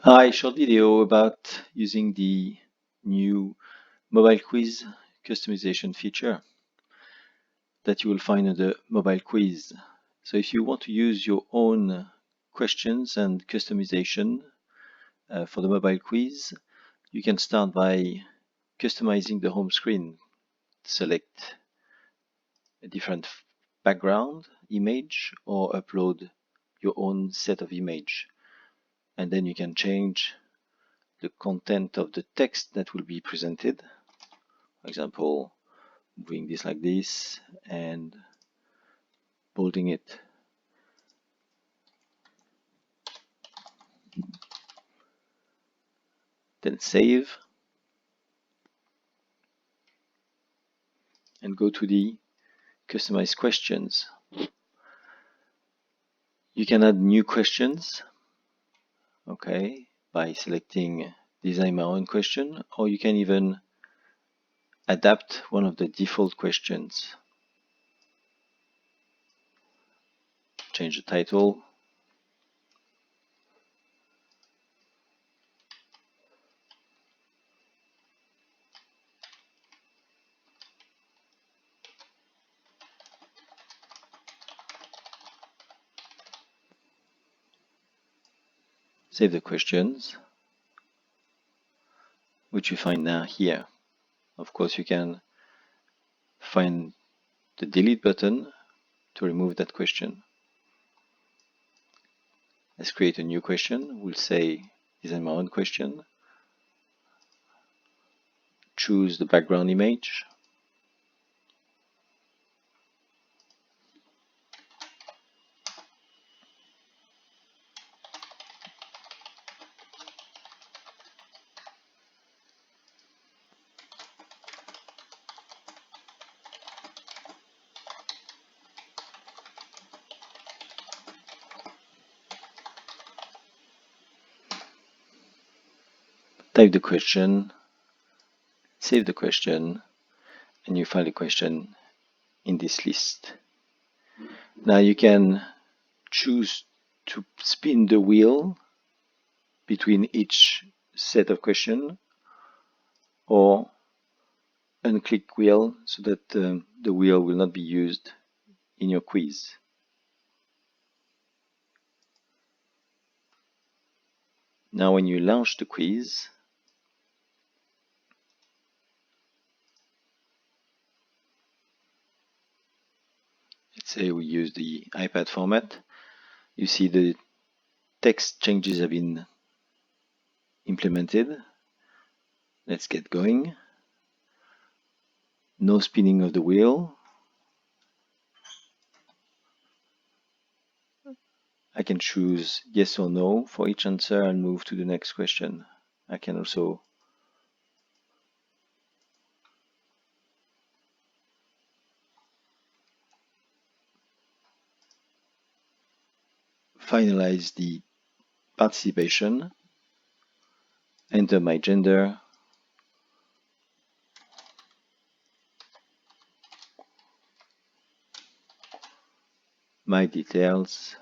Hi, short video about using the new mobile quiz customization feature that you will find in the mobile quiz. So if you want to use your own questions and customization for the mobile quiz, you can start by customizing the home screen. Select a different background image or upload your own set of image. And then you can change the content of the text that will be presented. For example, moving this like this and bolding it. Then save and go to the customize questions. You can add new questions, okay, by selecting design my own question, or you can even adapt one of the default questions. Change the title. Save the questions, which you find now here. Of course, you can find the delete button to remove that question. Let's create a new question. We'll say design my own question. Choose the background image. Type the question, save the question, and you find the question in this list. Now you can choose to spin the wheel between each set of questions or unclick wheel so that the wheel will not be used in your quiz. Now when you launch the quiz, let's say we use the iPad format, you see the text changes have been implemented. Let's get going. No spinning of the wheel. I can choose yes or no for each answer and move to the next question. I can also finalize the participation, enter my gender, my details,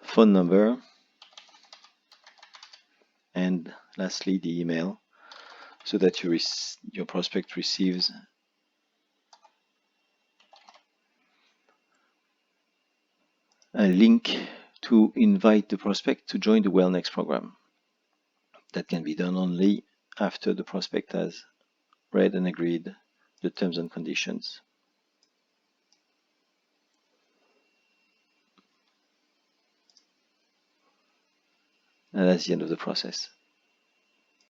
phone number, and lastly the email, so that your prospect receives a link to invite the prospect to join the Wellnext program. That can be done only after the prospect has read and agreed the terms and conditions. And that's the end of the process.